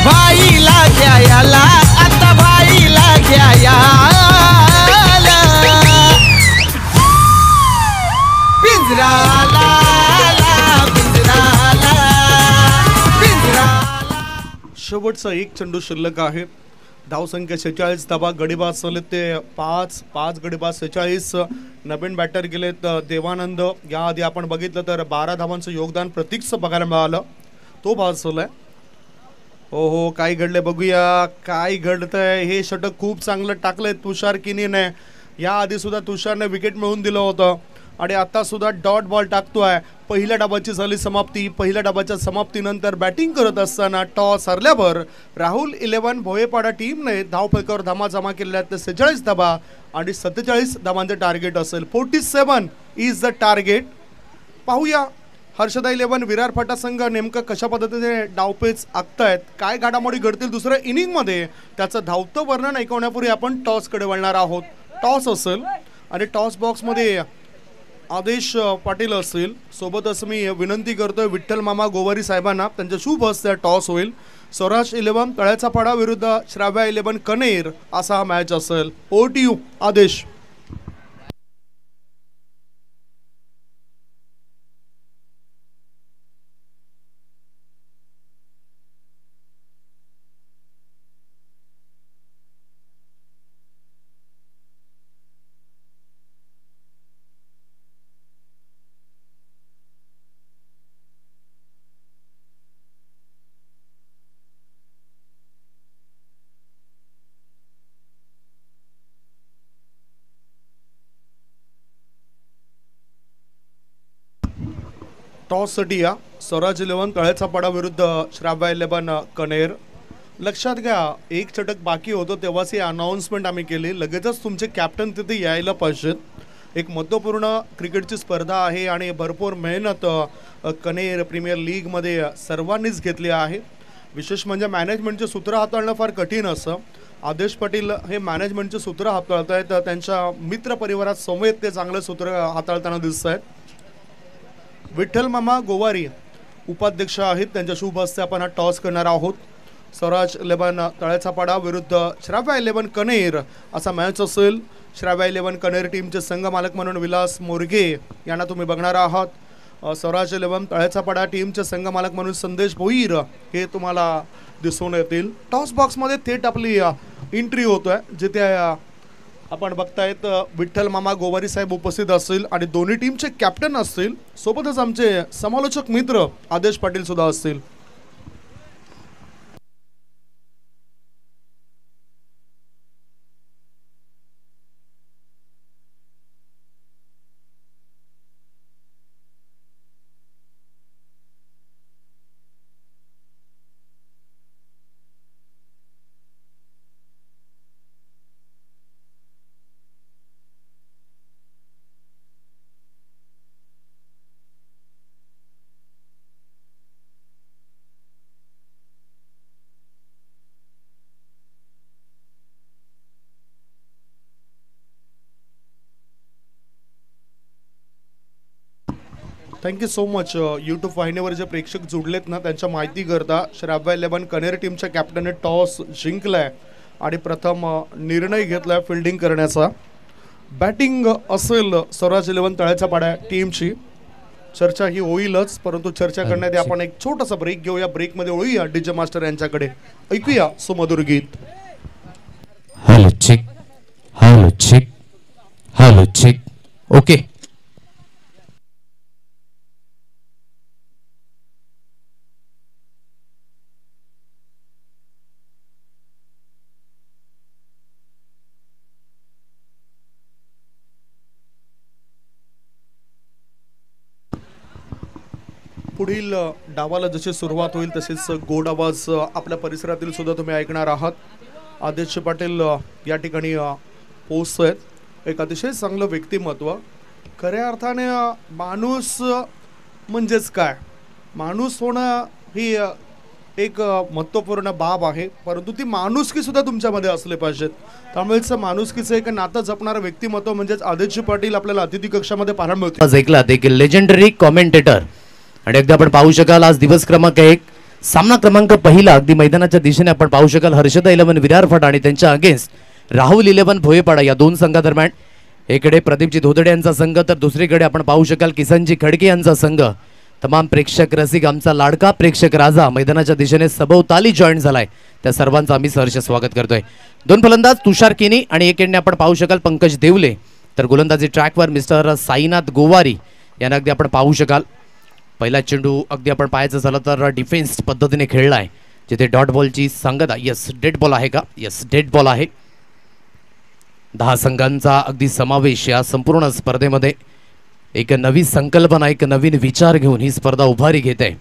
भाईला घ्या याला, आता भाईला घ्या याला. पिंजराला पिंजराला पिंजराला. शेवटचा 1 चेंडू शिल्लक आहे. धाव संख्या 46 धाबा. गडीबाज झाले ते 5 गडीबाज 46. नवीन बॅटर गेलेत देवानंद. याआधी आपण बघितलं तर 12 धावांचं योगदान प्रतीकचं बघायला मिळालं, तो बाद झालाय. हो काय घडलंय बघूया. काय घडतंय. हे षटक खूप चांगलं टाकलंय तुषार किनीने. याआधी सुद्धा तुषारने विकेट मिळवून दिलं होतं आणि आता सुद्धा डॉट बॉल टाकतोय. पहिल्या डाबाची झाली समाप्ती. पहिल्या डाबाच्या समाप्तीनंतर बॅटिंग करत असताना टॉस हरल्यावर राहुल 11 भोयेपाडा टीमने धावफलकावर धामा जमा केलेल्या 46 धाबा आणि 47 धाबांचे टार्गेट असेल. 47 इज द टार्गेट. पाहूया हर्षदा 11 विरार फाटा संघ नेमकं कशा पद्धतीने डावपेच आखतायत, काय घडामोडी घडतील दुसऱ्या इनिंगमध्ये, त्याचं धावतं वर्णन ऐकवण्यापूर्वी आपण टॉसकडे वळणार आहोत. टॉस असेल आणि टॉस बॉक्समध्ये आदेश पाटील असतील. सोबतच मी विनंती करतोय विठ्ठल मामा गोवारी साहेबांना, त्यांच्या शुभ हस्ते टॉस होईल. स्वराज 11 तळ्याचा पाडा विरुद्ध श्राव्या 11 कनेर असा हा मॅच असेल. ओव्हर टू यू आदेश. टॉससाठी या स्वराज 11 तळ्याचा पाडा विरुद्ध श्राव्या 11 कनेर. लक्षात घ्या, एक षटक बाकी होतं तेव्हाच ही अनाऊन्समेंट आम्ही केली. लगेचच तुमचे कॅप्टन तिथे यायला पाहिजेत. एक महत्त्वपूर्ण क्रिकेटची स्पर्धा आहे आणि भरपूर मेहनत कनेर प्रीमियर लीगमध्ये सर्वांनीच घेतली आहे. विशेष म्हणजे मॅनेजमेंटचे सूत्र हाताळणं फार कठीण असं. आदेश पाटील हे मॅनेजमेंटचे सूत्र हाताळत आहेत. त्यांच्या मित्रपरिवारात समेत ते चांगलं सूत्र हाताळताना दिसत आहेत. विठ्ठल मामा गोवारी उपाध्यक्ष आहेत, त्यांच्या शुभ हस्ते आपण हा टॉस करणार आहोत. स्वराज 11 तळ्याचा पाडा विरुद्ध श्राव्या 11 कनेर असा मॅच असेल. श्राव्या 11 कनेर टीमचे संघ मालक म्हणून विलास मोरगे यांना तुम्ही बघणार आहात. स्वराज 11 तळ्याचा पाडा टीमचे संघ मालक म्हणून संदेश भोईर हे तुम्हाला दिसून येतील. टॉस बॉक्समध्ये थेट आपली एंट्री होतोय, जिथे आपण बघतायत विठ्ठल मामा गोवारी साहेब उपस्थित असतील आणि दोन्ही टीमचे कॅप्टन असतील. सोबतच आमचे समालोचक मित्र आदेश पाटील सुद्धा असतील. Thank you so much. यूट्यूब वाहिनीवर जे प्रेक्षक जुडलेत ना, त्यांच्या माहिती करता श्राव्या 11 कनेर टीमच्या कॅप्टनने टॉस जिंकलाय आणि प्रथम निर्णय घेतलाय फिल्डिंग करण्याचा. बॅटिंग असेल स्वराज 11 तळ्याच्या पाड्या टीमची. चर्चा ही होईलच, परंतु चर्चा करण्याआधी आपण एक छोटासा ब्रेक घेऊया. ब्रेकमध्ये वळूया डीजे मास्टर यांच्याकडे. ऐकूया सुमधुर गीत. Hello check, hello check, hello check. Okay. पुढील डावाला जशी सुरुवात होईल तसेच गोड आवाज आपल्या परिसरातील सुद्धा तुम्ही ऐकणार आहात. आदेश पाटील या ठिकाणी पोहोचत. एक अतिशय चांगलं व्यक्तिमत्व. खऱ्या अर्थाने माणूस म्हणजेच काय, माणूस होणं ही एक महत्त्वपूर्ण बाब आहे, परंतु ती माणुसकी सुद्धा तुमच्यामध्ये असले पाहिजेत. त्यामुळेच माणुसकीचं एक नातं जपणारं व्यक्तिमत्व म्हणजेच आदेश पाटील आपल्याला अतिथी कक्षामध्ये पाहायला मिळते. ऐकला देखील लेजेंडरी कॉमेंटेटर. आणि एकदा आपण पाहू शकाल आज दिवस क्रमांक 1 सामना क्रमांक पहिला अगदी मैदानाच्या दिशेने आपण पाहू शकाल हर्षदा 11 विरार फाटा आणि त्यांच्या अगेन्स्ट राहुल 11 भोयेपाडा या दोन संघादरम्यान. एकडे प्रदीपजी धोदडे यांचा संघ तर दुसरीकडे आपण पाहू शकाल किसनजी खडके यांचा संघ. तमाम प्रेक्षक रसिक आमचा लाडका प्रेक्षक राजा मैदानाच्या दिशेने सभोवताली जॉईन झालाय. त्या सर्वांचं आम्ही सहर्ष स्वागत करतोय. दोन फलंदाज तुषार किनी आणि एक एंडने आपण पाहू शकाल पंकज देवले. तर गोलंदाजी ट्रॅकवर मिस्टर साईनाथ गोवारी यांना अगदी आपण पाहू शकाल. पहिला चेंडू अगदी आपण पाहायचं झालं तर डिफेन्स पद्धतीने खेळलाय, जिथे डॉट बॉलची सांगता. यस डेड बॉल आहे का? यस डेड बॉल आहे. 10 संघांचा अगदी समावेश या संपूर्ण स्पर्धेमध्ये. एक नवी संकल्पना, एक नवीन विचार घेऊन ही स्पर्धा उभारी घेते.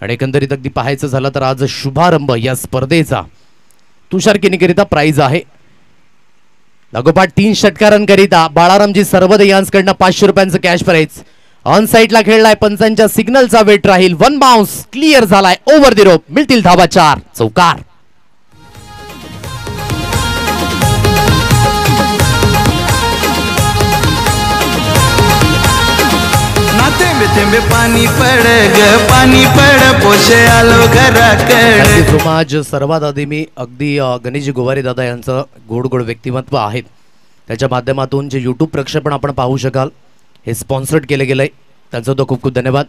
आणि एकंदरीत अगदी पाहायचं झालं तर आज शुभारंभ या स्पर्धेचा तुषार किनीकरिता प्राइज आहे. लागोपाठ 3 षटकारांकरिता बाळारामजी सर्वदे यांकडनं 500 रुपयांचं कॅश प्राइज. ऑन साइडला खेळलाय, पंचांच्या सिग्नलचा वेट राहील. 1 बाउन्स क्लिअर झालाय ओव्हर द रोप. मिळतील धावा 4 चौकार. थेंबे पाणी पड ग पाणी पड पोषे आलो घराकडे. आज सर्वात आधी मी अगदी गणेशजी गोवारी दादा यांचं गोड गोड व्यक्तिमत्व आहेत, त्याच्या माध्यमातून जे यूट्यूब प्रक्षेपण आपण पाहू शकाल हे स्पॉन्सर्ड केले गेलंय. त्यांचा तो खूप खूप धन्यवाद.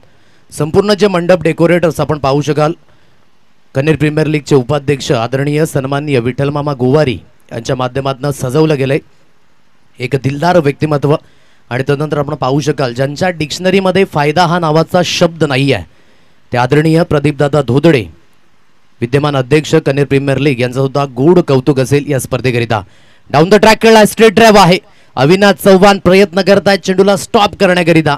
संपूर्ण जे मंडप डेकोरेटर्स आपण पाहू शकाल कन्नड प्रीमियर लीगचे उपाध्यक्ष आदरणीय सन्माननीय विठ्ठल मामा गोवारी यांच्या माध्यमातून सजवलं गेलंय. एक दिलदार व्यक्तिमत्व. आणि त्यानंतर आपण पाहू शकाल ज्यांच्या डिक्शनरीमध्ये फायदा हा नावाचा शब्द नाही आहे ते आदरणीय प्रदीपदादा धोदडे, विद्यमान अध्यक्ष कन्नड प्रीमियर लीग यांचा सुद्धा गोड कौतुक असेल या स्पर्धेकरिता. डाऊन द ट्रॅक खेळला, स्ट्रेट ड्राइव्ह आहे. अविनाश चव्हाण प्रयत्न करतायत चेंडूला स्टॉप करण्याकरिता.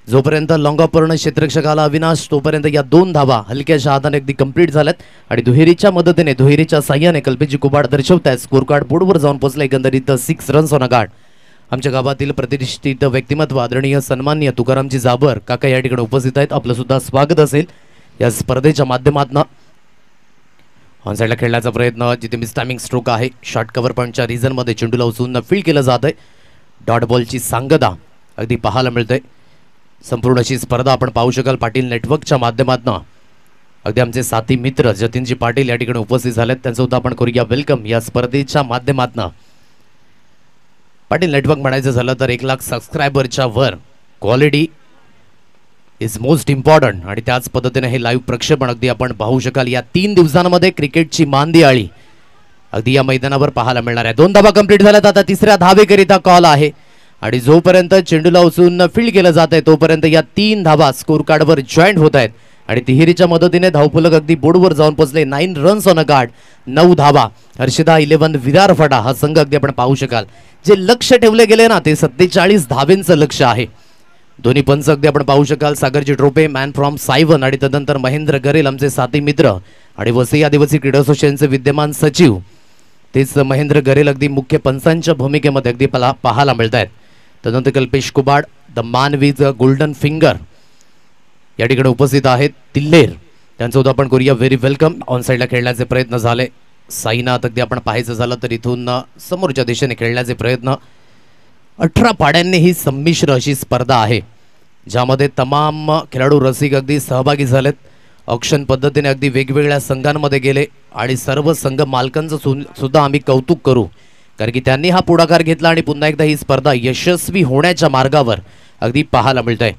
जोपर्यंत लॉंगापूर्ण क्षेत्ररक्षकाला अविनाश तोपर्यंत या 2 धावा हलक्याच्या हाताने अगदी कंप्लीट झाल्यात. आणि दुहेरीच्या मदतीने दुहेरीच्या साह्याने कल्पेची कुबाड दर्शवतायत. स्कोर कार्ड बोर्डवर जाऊन पोहोचला एकंदरीत 6 रन्स ऑन अ गार्ड. आमच्या गावातील प्रतिष्ठित व्यक्तिमत्व आदरणीय सन्माननीय तुकारामजी जाबर काका या ठिकाणी उपस्थित आहेत. आपलं सुद्धा स्वागत असेल या स्पर्धेच्या माध्यमातून. ऑनसाइडला खेळण्याचा प्रयत्न, जिथे मिस टायमिंग स्ट्रोक आहे. शॉर्ट कव्हर पॉईंटच्या रिझनमध्ये चेंडूला उचलून फील्ड केलं जात आहे. डॉट बॉलची सांगता अगदी पाहायला मिळते. संपूर्ण अशी स्पर्धा आपण पाहू शकाल पाटील नेटवर्कच्या माध्यमातून. अगदी आमचे साथी मित्र जतीनजी पाटील या ठिकाणी उपस्थित झालेत, त्यांचं सुद्धा आपण करूया वेलकम या स्पर्धेच्या माध्यमातून. पाटील नेटवर्क म्हणायचं झालं तर 1 लाख सबस्क्रायबरच्या वर क्वालिटी इज मोस्ट इम्पॉर्टंट आणि त्याच पद्धतीने हे लाईव्ह प्रक्षेपण अगदी आपण पाहू शकाल. या 3 दिवसांमध्ये क्रिकेटची मांदियाळी अगदी या मैदानावर पाहायला मिळणार आहे. 2 धावा कंप्लीट झाल्यात, आता तिसऱ्या धावेकरिता कॉल आहे आणि जोपर्यंत चेंडूला उचलून फील्ड केलं जात आहे तोपर्यंत या 3 धावा स्कोर कार्डवर जॉईंट होत आहेत आणि तिहेरीच्या मदतीने धावफलक अगदी बोर्डवर जाऊन पोहोचले. 9 रन्स ऑन अ कार्ड, 9 धावा. हर्षदा 11 विरार फटा हा संघ अगदी आपण पाहू शकाल. जे लक्ष ठेवले गेले ना ते 47 धावेंचं लक्ष आहे. दोन्ही पंच अगदी आपण पाहू शकाल. सागरजी ट्रोपे मॅन फ्रॉम सायवन आणि तदनंतर महेंद्र गरेल आमचे साथी मित्र आणि वसई आदिवासी क्रीडा असोसिएशनचे विद्यमान सचिव तेच महेंद्र गरेल अगदी मुख्य पंचांच्या भूमिकेमध्ये अगदी पाहायला मिळत आहेत. तदनंतर कल्पेश कुबाड द मान विथ गोल्डन फिंगर या ठिकाणी उपस्थित आहेत. तिल्लेर त्यांचं सुद्धा आपण करूया व्हेरी वेलकम. ऑन साईडला खेळण्याचे प्रयत्न झाले. साईनाथ अगदी आपण पाहायचं झालं तर इथून समोरच्या दिशेने खेळण्याचे प्रयत्न. 18 पाड्यांनी ही संमिश्र अशी स्पर्धा आहे ज्यामध्ये तमाम खेळाडू रसिक अगदी सहभागी झालेत. ऑक्शन पद्धतीने अगदी वेगवेगळ्या संघांमध्ये गेले आणि सर्व संघ मालकांचं सुद्धा आम्ही कौतुक करू कारण की त्यांनी हा पुढाकार घेतला आणि पुन्हा एकदा ही स्पर्धा यशस्वी होण्याच्या मार्गावर अगदी पाहायला मिळतंय.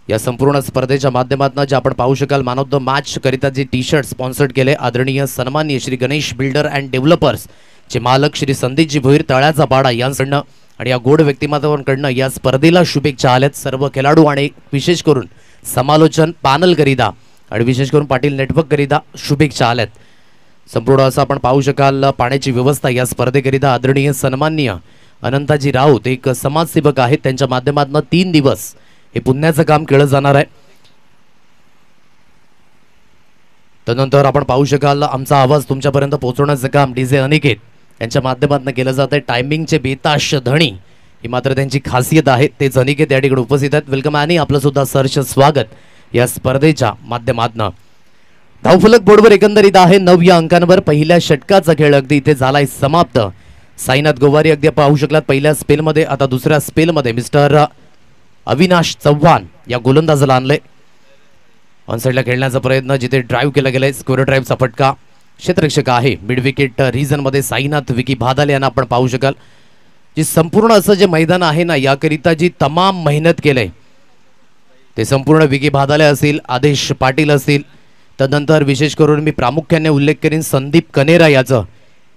या संपूर्ण स्पर्धेच्या माध्यमातून जे आपण पाहू शकाल मॅन ऑफ द मॅच करिता जे टी शर्ट स्पॉन्सर्ड केले आदरणीय सन्माननीय Shri Ganesh builder and developers चे मालक श्री संदीपजी भोईर तळ्याचा पाडा यांकडनं आणि या गोड व्यक्तिमत्वांकडनं या स्पर्धेला शुभेच्छा आल्यात. सर्व खेळाडू आणि विशेष करून समालोचन पॅनल करिता आणि विशेष करून पाटील नेटवर्क करिता शुभेच्छा आल्यात. संपूर्ण असं आपण पाहू शकाल पाण्याची व्यवस्था या स्पर्धेकरिता आदरणीय सन्माननीय अनंताजी राऊत एक समाजसेवक आहेत त्यांच्या माध्यमातून 3 दिवस हे पुण्याचं काम केलं जाणार आहे. त्यानंतर आपण पाहू शकाल आमचा आवाज तुमच्यापर्यंत पोहोचवण्याचं काम डीजे अनिकेत यांच्या माध्यमातून केलं जात आहे. टायमिंगचे बेताश धणी ही मात्र त्यांची खासियत आहे. तेच अनिकेत या ठिकाणी उपस्थित आहेत. वेलकम आणि आपलं सुद्धा सहर्ष स्वागत या स्पर्धेच्या माध्यमातून. धावफलक बोर्डवर एकंदरीत आहे 9 या अंकांवर. पहिल्या षटकाचा खेळ अगदी इथे झालाय समाप्त. साईनाथ गोवारी अगदी पाहू शकलात पहिल्या स्पेलमध्ये. आता दुसऱ्या स्पेलमध्ये मिस्टर अविनाश चव्हाण या गोलंदाजाला आणले. ऑनसाईडला खेळण्याचा प्रयत्न जिथे ड्राईव्ह केला गेलाय स्क्वेअर ड्राईव्हचा फटका. क्षेत्ररक्षक आहे मिड विकेट रिजनमध्ये साईनाथ विकी भादाले यांना आपण पाहू शकाल. जे संपूर्ण असं जे मैदान आहे ना याकरिता जी तमाम मेहनत केलंय ते संपूर्ण विकी भादाले असतील आदेश पाटील असतील तदनंतर विशेष करून मी प्रामुख्याने उल्लेख करीन संदीप कनेरा याचं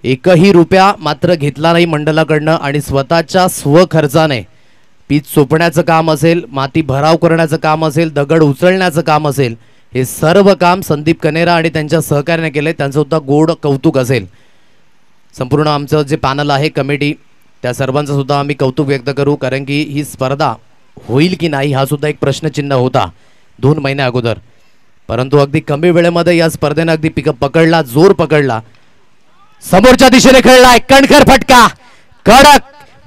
1ही रुपया मात्र घेतला नाही मंडळाकडनं आणि स्वतःच्या स्वखर्चाने पीच सोपण्याचं काम असेल माती भराव करण्याचं काम असेल दगड उचलण्याचं काम असेल हे सर्व काम संदीप कनेरा आणि त्यांच्या सहकार्याने केले. त्यांचं सुद्धा गोड कौतुक असेल. संपूर्ण आमचं जे पॅनल आहे कमिटी त्या सर्वांचं सुद्धा आम्ही कौतुक व्यक्त करू कारण की ही स्पर्धा होईल की नाही हा सुद्धा एक प्रश्नचिन्ह होता 2 महिन्या अगोदर. परंतु अगदी कमी वेळेमध्ये या स्पर्धेने अगदी पिकअप पकडला जोर पकडला. समोरच्या दिशेने खेळलाय कणखर फटका कडक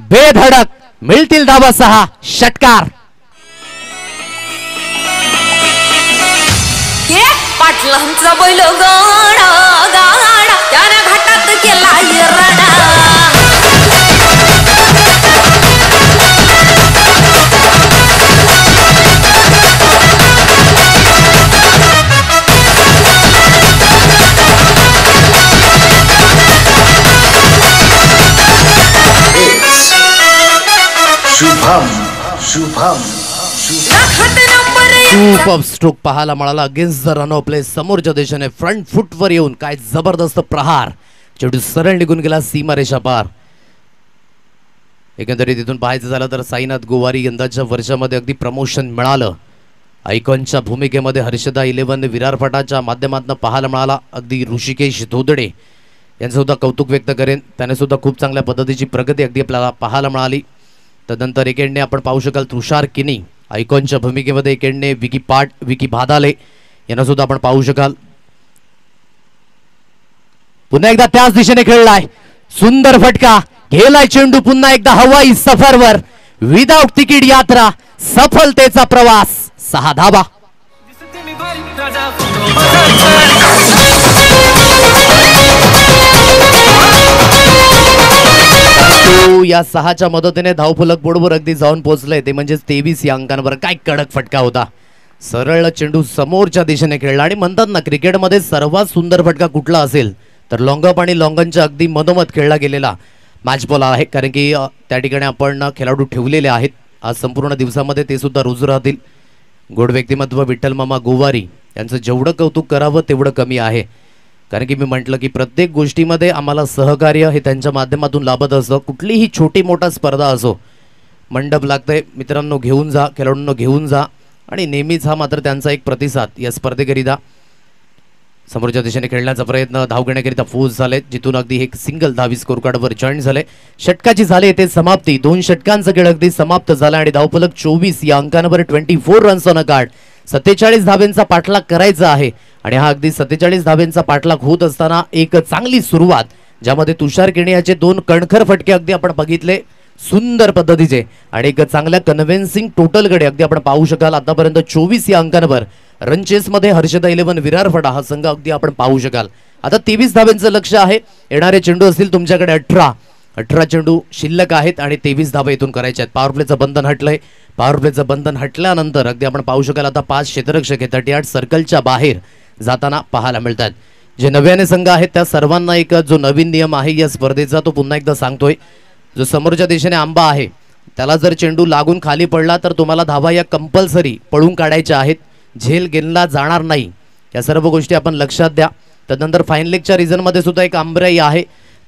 बेधडक मिळतील धावा 6 षटकार. पाटलांचा बैल गाडा गाडा त्याने घाटात केला रडा. शुभम शुभम सुपर स्ट्रोक पाहायला मिळाला against the run of play. समोरच्या दिशेने फ्रंट फुटवर येऊन काय जबरदस्त प्रहार. चेंडू सरळ निघून गेला सीमारेषा पार. एकंदरीत तिथून पाहायचं झालं तर साईनाथ गोवारी यंदाच्या वर्षामध्ये अगदी प्रमोशन मिळालं. आयकॉनच्या भूमिकेमध्ये हर्षदा 11 विरार फटाच्या माध्यमातून पाहायला मिळाला. अगदी ऋषिकेश धोदडे यांचं सुद्धा कौतुक व्यक्त करेन. त्याने सुद्धा खूप चांगल्या पद्धतीची प्रगती अगदी आपल्याला पाहायला मिळाली. तदनंतर एकेंडने आपण पाहू शकाल तुषार किनी आयकॉनच्या भूमिकेमध्ये एकेंडने विकी भादाले यांना सुद्धा आपण पाहू शकाल. पुन्हा एकदा त्याच दिशेने खेळलाय सुंदर फटका गेलाय चेंडू पुन्हा एकदा हवाई सफरवर विदाउट तिकीट यात्रा सफलतेचा प्रवास 6 धावा. चेंडू या 6च्या मदतीने धावफलक बोर्डवर अगदी जाऊन पोहोचले ते म्हणजे 23 या अंकांवर. काय कडक फटका होता. सरळ चेंडू समोरच्या दिशेने खेळला आणि म्हणतात ना क्रिकेटमध्ये सर्वात सुंदर फटका कुठला असेल तर लॉंगअप आणि लॉंगनच्या अगदी मधोमध खेळला गेलेला मॅच बॉल आहे. कारण की त्या ठिकाणी आपण खेळाडू ठेवलेले आहेत. आज संपूर्ण दिवसामध्ये ते सुद्धा रुजू राहतील. गोड व्यक्तिमत्व विठ्ठल मामा गोवारी यांचं जेवढं कौतुक करावं तेवढं कमी आहे. कारण की मी म्हटलं की प्रत्येक गोष्टीमध्ये आम्हाला सहकार्य हे त्यांच्या माध्यमातून लाभत असतं. कुठलीही छोटी मोठा स्पर्धा असो, मंडप लागतंय, मित्रांनो घेऊन जा, खेळाडूंना घेऊन जा आणि नेहमीच हा मात्र त्यांचा एक प्रतिसाद या स्पर्धेकरिता. समोरच्या दिशेने खेळण्याचा प्रयत्न, धाव घेण्याकरिता फोर्स झाले, जिथून अगदी एक सिंगल धावी स्कोर कार्डवर जॉईन झाले. षटकाची झाले येथे समाप्ती. 2 षटकांचा खेळ अगदी समाप्त झाला आणि धावफलक 24 या अंकांवर 24 रन्स ऑन अ कार्ड. 47 धाब्यांचा पाठलाग करायचा आहे आणि हा अगदी 47 धाब्यांचा पाठलाग होत असताना एक चांगली सुरुवात ज्यामध्ये तुषार केणियाचे 2 कणखर फटके अगदी आपण बघितले सुंदर पद्धतीचे आणि एक चांगल्या कन्व्हिन्सिंग टोटलकडे अगदी आपण पाहू शकाल. आतापर्यंत 24 या अंकांवर रनचेसमध्ये हर्षदा 11 विरार फटा हा संघ अगदी आपण पाहू शकाल. आता 23 धाब्यांचं लक्ष आहे. येणारे चेंडू असतील तुमच्याकडे 18 चेंडू शिल्लक आहेत आणि 23 धाबा इथून करायच्या आहेत. पॉवर प्लेचं बंधन हटलंय. पॉवर प्लेचं बंधन हटल्यानंतर अगदी आपण पाहू शकाल आता 5 क्षेत्ररक्षक हे 38 सर्कलच्या बाहेर जाताना पाहायला मिळतात. जे नव्याने संघ आहेत त्या सर्वांना एक जो नवीन नियम आहे या स्पर्धेचा तो पुन्हा एकदा सांगतोय. जो समोरच्या दिशेने आंबा आहे त्याला जर चेंडू लागून खाली पडला तर तुम्हाला धावा या कंपल्सरी पळून काढायच्या आहेत. झेल गेनला जाणार नाही. या सर्व गोष्टी आपण लक्षात द्या. त्यानंतर फाईन लेगच्या रिझनमध्ये सुद्धा एक आंबराई आहे.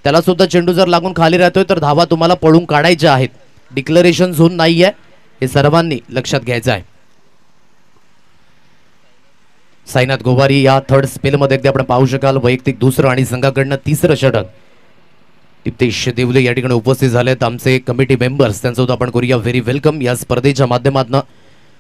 त्याला सुद्धा चेंडू जर लागून खाली राहतोय तर धावा तुम्हाला पळून काढायच्या आहेत. डिक्लरेशन झोन नाही आहे, हे सर्वांनी लक्षात घ्यायचं आहे. साईनाथ गोवारी या थर्ड स्पेलमध्ये अगदी आपण पाहू शकाल वैयक्तिक 2रं आणि संघाकडनं 3रं षटक. दीप्तेश देवले या ठिकाणी उपस्थित झालेत. आमचे कमिटी मेंबर्स त्यांचं सुद्धा आपण करूया व्हेरी वेलकम या स्पर्धेच्या माध्यमातून.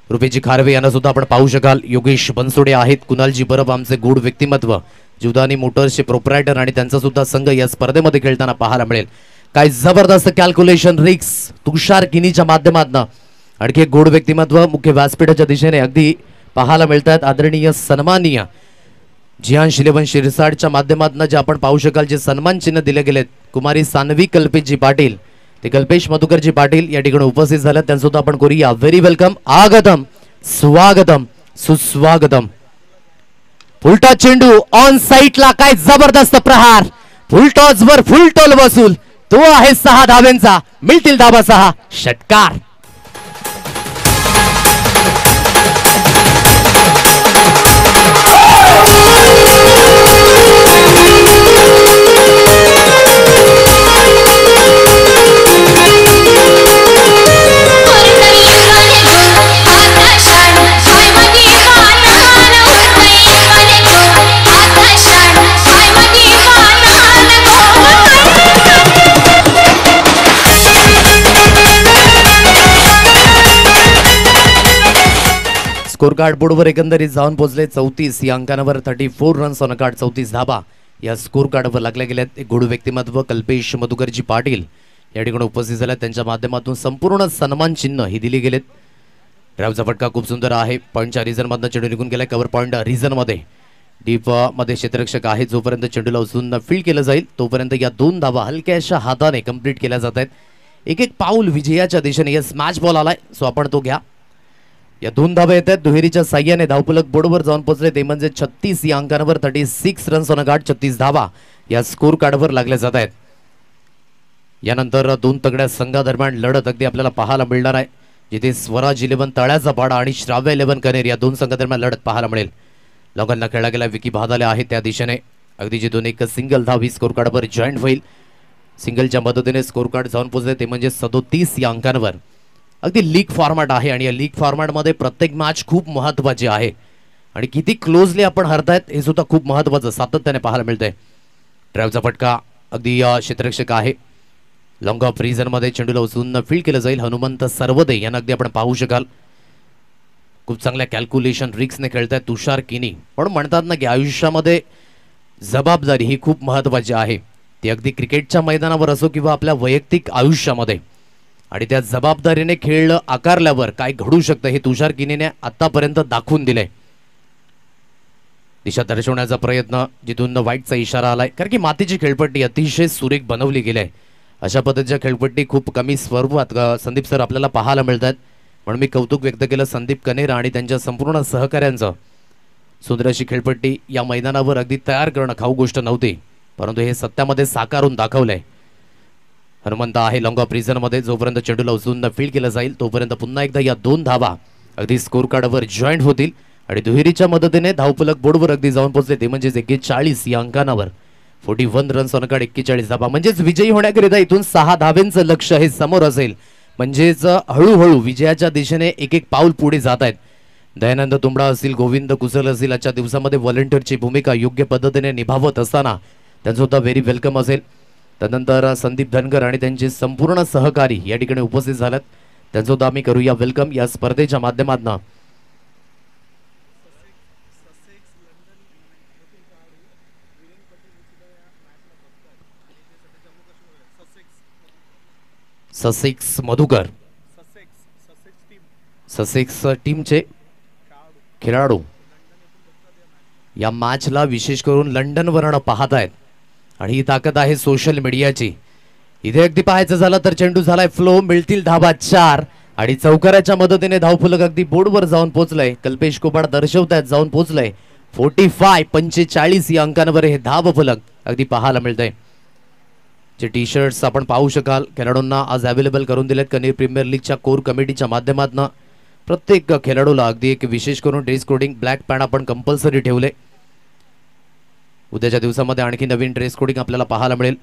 रुपेजी खारवे यांना सुद्धा आपण पाहू शकाल. योगेश बनसोडे आहेत. कुणालजी बरब आमचे गोड व्यक्तिमत्व, जुदानी मोटर्सचे प्रोप्रायटर आणि त्यांचा सुद्धा संघ या स्पर्धेमध्ये खेळताना पाहायला मिळेल. काय जबरदस्त कॅल्क्युलेशन रिक्स तुषार किनीच्या माध्यमातून आणखी एक गोड व्यक्तिमत्व मुख्य व्यासपीठाच्या दिशेने अगदी पाहायला मिळतात. आदरणीय सन्माननीय जिहान शिलेवन शिरसाडच्या माध्यमातून जे आपण पाहू शकाल जे सन्मान चिन्ह दिले गेलेत कुमारी सानवी कल्पेशजी पाटील ते कल्पेश मधुकरजी पाटील या ठिकाणी उपस्थित झाल्यात. त्यांचं सुद्धा आपण करूया व्हेरी वेलकम. आगतम स्वागतम सुस्वागतम. फुलटॉस चेंडू ऑन साईटला काय जबरदस्त प्रहार. फुलटॉस वर फुलटॉल वसूल. तो आहे 6 धाब्यांचा. मिळतील धाबा 6. षटकार. स्कोर कार्ड बोर्डवर एकंदरीत जाऊन पोहोचले 34 या अंकांवर 34 रन्स ऑन कार्ड. 34 धाबा या स्कोर कार्डवर लागल्या गेल्यात. एक गोड व्यक्तिमत्व कल्पेश मधुकरजी पाटील या ठिकाणी उपस्थित झाल्यात. त्यांच्या माध्यमातून संपूर्ण सन्मान चिन्ह ही दिली गेलेत. ड्राईव्हचा फटका खूप सुंदर आहे. पॉईंटच्या रिझनमधनं चेंडू निघून गेलाय. कव्हर पॉईंट रिझनमध्ये डीप मध्ये क्षेत्ररक्षक आहे. जोपर्यंत चेंडूला उचलून फील्ड केलं जाईल तोपर्यंत या 2 धावा हलक्याशा हाताने कंप्लीट केल्या जात आहेत. एक पाऊल विजयाच्या दिशेने. या स्मॅच बॉल आलाय सो आपण तो घ्या. या 2 धाबा येतात. दुहेरीच्या साह्याने धावफलक बोर्डवर जाऊन पोहोचले ते म्हणजे 36 या अंकांवर 36 रन्स ऑन कार्ड. 36 धावा या स्कोर कार्डवर लागल्या जात आहेत. यानंतर 2 तगड्या संघादरम्यान लढत अगदी आपल्याला पाहायला मिळणार आहे. जिथे स्वराज 11 तळ्याचा पाडा आणि श्राव्य 11 कनेर या 2 संघादरम्यान लढत पाहायला मिळेल. लोकांना खेळला गेला विकी भादाले आहे त्या दिशेने. अगदी जिथून एक सिंगल धाव ही स्कोर कार्डवर जॉईंट होईल. सिंगलच्या मदतीने स्कोर कार्ड जाऊन पोहोचले ते म्हणजे 37 या अंकांवर. अगदी लीग फॉर्मॅट आहे आणि या लीग फॉर्मॅटमध्ये प्रत्येक मॅच खूप महत्त्वाची आहे आणि किती क्लोजली आपण हरतायत हे सुद्धा खूप महत्त्वाचं सातत्याने पाहायला मिळतंय. ड्राईव्हचा फटका अगदी क्षेत्ररक्षक आहे. लॉंग ऑफ रिझनमध्ये चेंडूला उचलून फील्ड केलं जाईल. हनुमंत सर्वदे यांना अगदी आपण पाहू शकाल. खूप चांगल्या कॅल्क्युलेशन रिक्सने खेळतायत तुषार किनी. पण म्हणतात ना की आयुष्यामध्ये जबाबदारी ही खूप महत्त्वाची आहे. ती अगदी क्रिकेटच्या मैदानावर असो किंवा आपल्या वैयक्तिक आयुष्यामध्ये. आणि त्या जबाबदारीने खेळ आकारल्यावर काय घडू शकतं हे तुषार किनीने आतापर्यंत दाखवून दिलंय. दिशा दर्शवण्याचा प्रयत्न जिथून वाईटचा इशारा आलाय कारण की मातीची खेळपट्टी अतिशय सुरेख बनवली गेली आहे. अशा पद्धतीच्या खेळपट्टी खूप कमी स्वरूपात संदीप सर आपल्याला पाहायला मिळतात. म्हणून मी कौतुक व्यक्त केलं संदीप कनेरा आणि त्यांच्या संपूर्ण सहकाऱ्यांचं. सुंदर अशी खेळपट्टी या मैदानावर अगदी तयार करणं खाऊ गोष्ट नव्हती, परंतु हे सत्यामध्ये साकारून दाखवलंय. हनुमंत आहे लॉंग ऑफ रिझनमध्ये. जोपर्यंत चेंडूला उचलून फील्ड केलं जाईल तोपर्यंत पुन्हा एकदा या 2 धावा अगदी स्कोर कार्डवर जॉईंट होतील आणि दुहेरीच्या मदतीने धावफलक बोर्डवर अगदी जाऊन पोहोचले. ते म्हणजेच 41 या अंकानावर 41 रन्स ऑन कार्ड, 41 धावा. म्हणजेच विजयी होण्याकरिता इथून 6 धाब्यांचं लक्ष हे समोर असेल. म्हणजेच हळूहळू विजयाच्या दिशेने एक एक पाऊल पुढे जात आहेत. दयानंद तुंबडा असतील, गोविंद कुसल असतील, आजच्या दिवसामध्ये व्हॉलंटिअरची भूमिका योग्य पद्धतीने निभावत असताना त्यांचं सुद्धा व्हेरी वेलकम असेल. त्यानंतर संदीप धनगर आणि त्यांचे संपूर्ण सहकारी या ठिकाणी उपस्थित झालेत. त्यांचं सुद्धा आम्ही करूया वेलकम या स्पर्धेच्या माध्यमातून. ससेक्स मधुकर, ससेक्स टीमचे खेळाडू या मॅचला विशेष करून लंडनवरून पाहत आहेत आणि ही ताकद आहे सोशल मीडियाची. इथे अगदी पाहायचं झालं तर चेंडू झालाय फ्लो, मिळतील धाबा 4 आणि चौकाराच्या मदतीने धावफलक अगदी बोर्डवर जाऊन पोहोचलंय. कल्पेश कोबाड दर्शवतायत जाऊन पोहोचलंय. 45 या अंकांवर हे धावफलक अगदी पाहायला मिळतंय. जे टी शर्ट्स आपण पाहू शकाल खेळाडूंना आज अवेलेबल करून दिलेत कनेर प्रीमियर लीगच्या कोर कमिटीच्या माध्यमातून. प्रत्येक खेळाडूला अगदी एक विशेष करून ड्रेस कोडिंग ब्लॅक पॅन्ट आपण कंपल्सरी ठेवले. उद्याच्या दिवसामध्ये आणखी नवीन ड्रेस कोडिंग आपल्याला पाहायला मिळेल.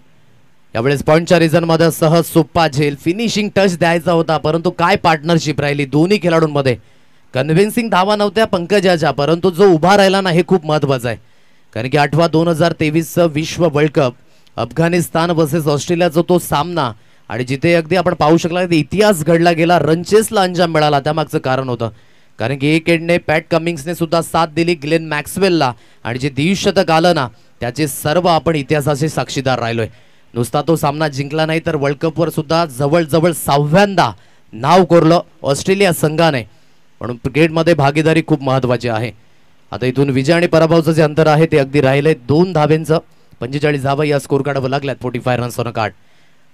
यावेळेस पॉईंटच्या रिझनमध्ये सहज सोप्पा झेल फिनिशिंग टच द्यायचा होता, परंतु काय पार्टनरशिप राहिली दोन्ही खेळाडूंमध्ये. कन्व्हिन्सिंग धावा नव्हत्या पंकजाच्या, परंतु जो उभा राहिला ना हे खूप महत्वाचं आहे. कारण की 2023 विश्व वर्ल्ड कप अफगाणिस्तान वर्सेस ऑस्ट्रेलियाचा तो सामना आणि जिथे अगदी आपण पाहू शकला इतिहास घडला गेला, रनचेसला अंजाम मिळाला. त्यामागचं कारण होतं कारण की एक एंडने पॅट कमिन्सने सुद्धा साथ दिली ग्लेन मॅक्सवेलला आणि जे द्विशतक आलं ना त्याचे सर्व आपण इतिहासाचे साक्षीदार राहिलोय. नुसता तो सामना जिंकला नाही तर वर्ल्ड कपवर सुद्धा जवळजवळ 6व्यांदा नाव कोरलं ऑस्ट्रेलिया संघाने. म्हणून क्रिकेटमध्ये भागीदारी खूप महत्त्वाची आहे. आता इथून विजय आणि पराभवाचं जे अंतर आहे ते अगदी राहिलंय 2 धाब्यांचं. 45 धावा या स्कोर कार्डवर लागल्यात. 45 रन्स ऑन कार्ड.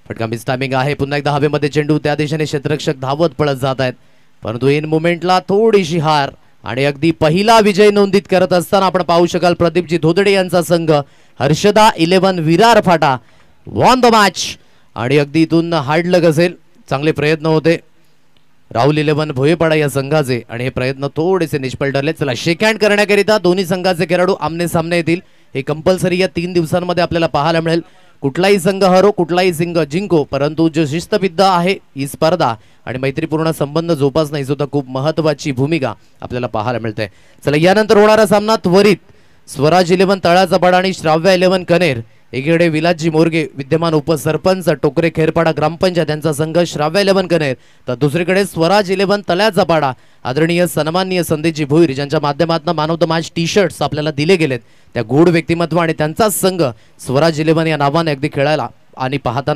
फटका मिस टायमिंग आहे. पुन्हा एकदा हवेमध्ये चेंडू, त्या दिशेने क्षेत्ररक्षक धावत पळत जात आहेत, परंतु इन मुवमेंटला थोडीशी हार आणि अगदी पहिला विजय नोंदित करत असताना आपण पाहू शकाल प्रदीपजी धोदडे यांचा संघ हर्षदा 11 विरार फाटा वॉन द मॅच आणि अगदी इथून हार्ड लग असेल. चांगले प्रयत्न होते राहुल 11 भोयेपाडा या संघाचे आणि हे प्रयत्न थोडेसे निष्फळ ठरले. चला शेक हँड करण्याकरिता दोन्ही संघाचे खेळाडू आमने सामने येतील. हे कंपल्सरी या 3 दिवसांमध्ये आपल्याला पाहायला मिळेल. कुठलाही संघ हरो कुठलाही संघ जिंको, परंतु जो शिस्तबद्ध आहे ही स्पर्धा आणि मैत्रीपूर्ण संबंध जोपासणं ही सुद्धा खूप महत्त्वाची भूमिका आपल्याला पाहायला मिळते. चला यानंतर होणारा सामना त्वरित स्वराज 11 तळाचा पाडा आणि श्राव्या 11 कनेर. एकीकडे विलासजी मोरगे विद्यमान उपसरपंच टोकरे खेरपाडा ग्रामपंचायत यांचा संघ श्राव्या 11 कनेर, तर दुसरीकडे स्वराज 11 तळ्याचा पाडा आदरणीय सन्माननीय संदेशजी भोईर ज्यांच्या माध्यमातून मान of the match T shirts आपल्याला दिले गेलेत. त्या गूढ व्यक्तिमत्व आणि त्यांचा संघ स्वराज 11 या नावाने अगदी खेळायला आणि पाहताना